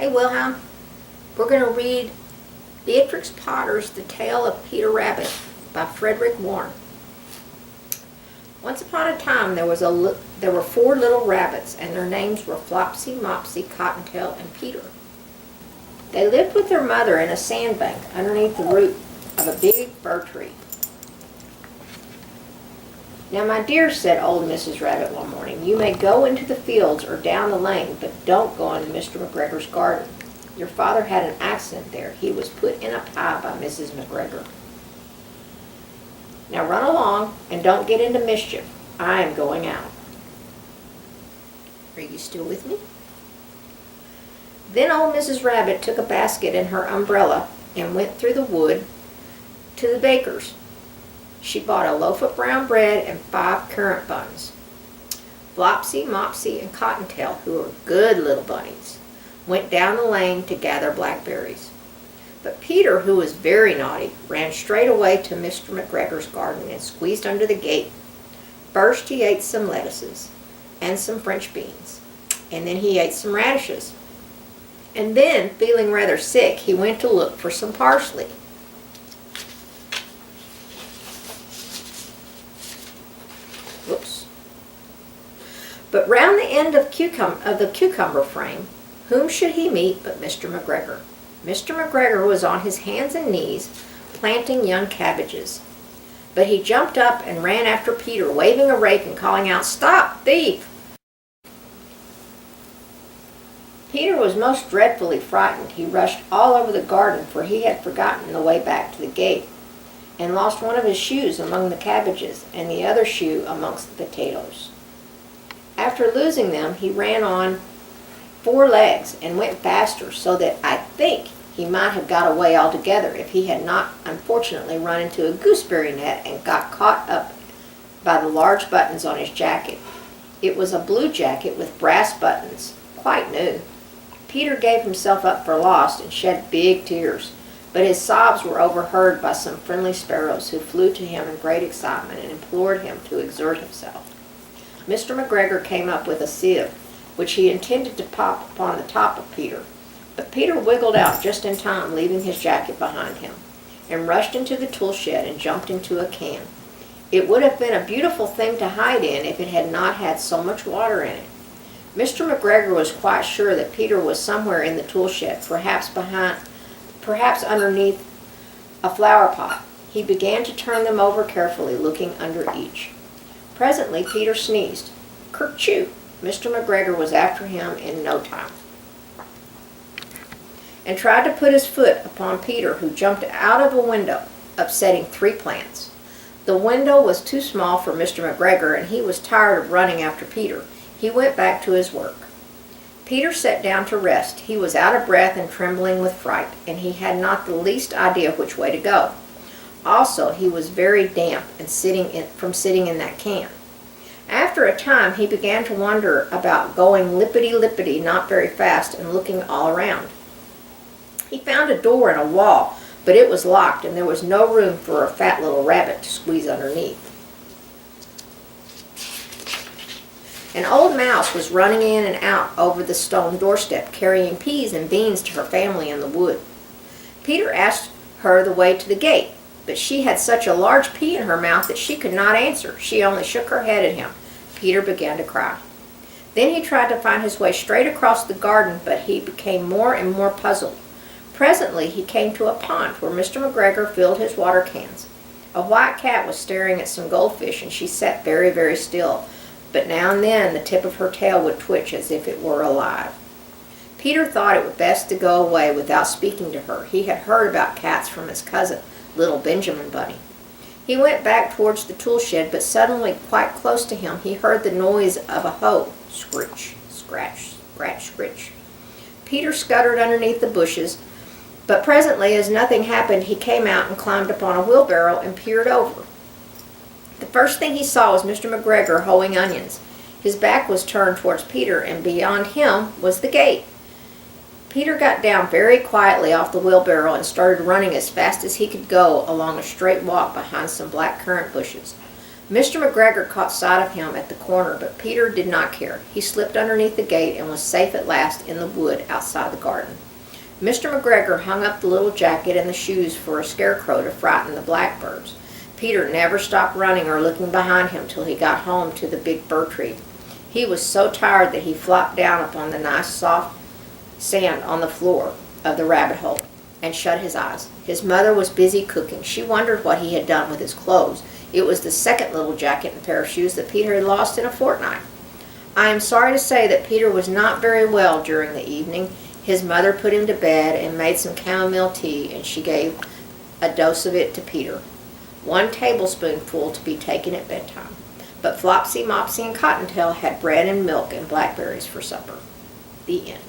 Hey Wilhelm, we're going to read Beatrix Potter's The Tale of Peter Rabbit by Frederick Warren. Once upon a time there were 4 little rabbits, and their names were Flopsy, Mopsy, Cottontail, and Peter. They lived with their mother in a sandbank underneath the root of a big fir tree. "Now, my dear," said old Mrs. Rabbit one morning, "you may go into the fields or down the lane, but don't go into Mr. McGregor's garden. Your father had an accident there. He was put in a pie by Mrs. McGregor. Now run along and don't get into mischief. I am going out." Are you still with me? Then old Mrs. Rabbit took a basket and her umbrella and went through the wood to the baker's. She bought a loaf of brown bread and 5 currant buns. Flopsy, Mopsy, and Cottontail, who were good little bunnies, went down the lane to gather blackberries. But Peter, who was very naughty, ran straight away to Mr. McGregor's garden and squeezed under the gate. First he ate some lettuces and some French beans, and then he ate some radishes. And then, feeling rather sick, he went to look for some parsley. Whoops. But round the end of the cucumber frame, whom should he meet but Mr. McGregor? Mr. McGregor was on his hands and knees planting young cabbages. But he jumped up and ran after Peter, waving a rake and calling out, "Stop, thief!" Peter was most dreadfully frightened. He rushed all over the garden, for he had forgotten the way back to the gate, and lost one of his shoes among the cabbages and the other shoe amongst the potatoes. After losing them, he ran on 4 legs and went faster, so that I think he might have got away altogether if he had not unfortunately run into a gooseberry net and got caught up by the large buttons on his jacket. It was a blue jacket with brass buttons, quite new. Peter gave himself up for lost and shed big tears, but his sobs were overheard by some friendly sparrows who flew to him in great excitement and implored him to exert himself. Mr. McGregor came up with a sieve, which he intended to pop upon the top of Peter, but Peter wiggled out just in time, leaving his jacket behind him, and rushed into the tool shed and jumped into a can. It would have been a beautiful thing to hide in if it had not had so much water in it. Mr. McGregor was quite sure that Peter was somewhere in the tool shed, perhaps underneath a flower pot. He began to turn them over carefully, looking under each. Presently Peter sneezed. Kerchoo! Mr. McGregor was after him in no time, and tried to put his foot upon Peter, who jumped out of a window, upsetting 3 plants. The window was too small for Mr. McGregor, and he was tired of running after Peter. He went back to his work. Peter sat down to rest. He was out of breath and trembling with fright, and he had not the least idea which way to go. Also, he was very damp and from sitting in that can. After a time, he began to wonder about going lippity-lippity not very fast and looking all around. He found a door in a wall, but it was locked, and there was no room for a fat little rabbit to squeeze underneath. An old mouse was running in and out over the stone doorstep, carrying peas and beans to her family in the wood. Peter asked her the way to the gate, but she had such a large pea in her mouth that she could not answer. She only shook her head at him. Peter began to cry. Then he tried to find his way straight across the garden, but he became more and more puzzled. Presently he came to a pond where Mr. McGregor filled his water cans. A white cat was staring at some goldfish, and she sat very, very still, but now and then the tip of her tail would twitch as if it were alive. Peter thought it would best to go away without speaking to her. He had heard about cats from his cousin, little Benjamin Bunny. He went back towards the tool shed, but suddenly, quite close to him, he heard the noise of a hoe. Scritch, scratch, scratch, scritch. Peter scuttered underneath the bushes, but presently, as nothing happened, he came out and climbed upon a wheelbarrow and peered over. The first thing he saw was Mr. McGregor hoeing onions. His back was turned towards Peter, and beyond him was the gate. Peter got down very quietly off the wheelbarrow and started running as fast as he could go along a straight walk behind some black currant bushes. Mr. McGregor caught sight of him at the corner, but Peter did not care. He slipped underneath the gate and was safe at last in the wood outside the garden. Mr. McGregor hung up the little jacket and the shoes for a scarecrow to frighten the blackbirds. Peter never stopped running or looking behind him till he got home to the big fir tree. He was so tired that he flopped down upon the nice soft sand on the floor of the rabbit hole and shut his eyes. His mother was busy cooking. She wondered what he had done with his clothes. It was the second little jacket and pair of shoes that Peter had lost in a fortnight. I am sorry to say that Peter was not very well during the evening. His mother put him to bed and made some chamomile tea, and she gave a dose of it to Peter. 1 tablespoonful to be taken at bedtime. But Flopsy, Mopsy, and Cottontail had bread and milk and blackberries for supper. The end.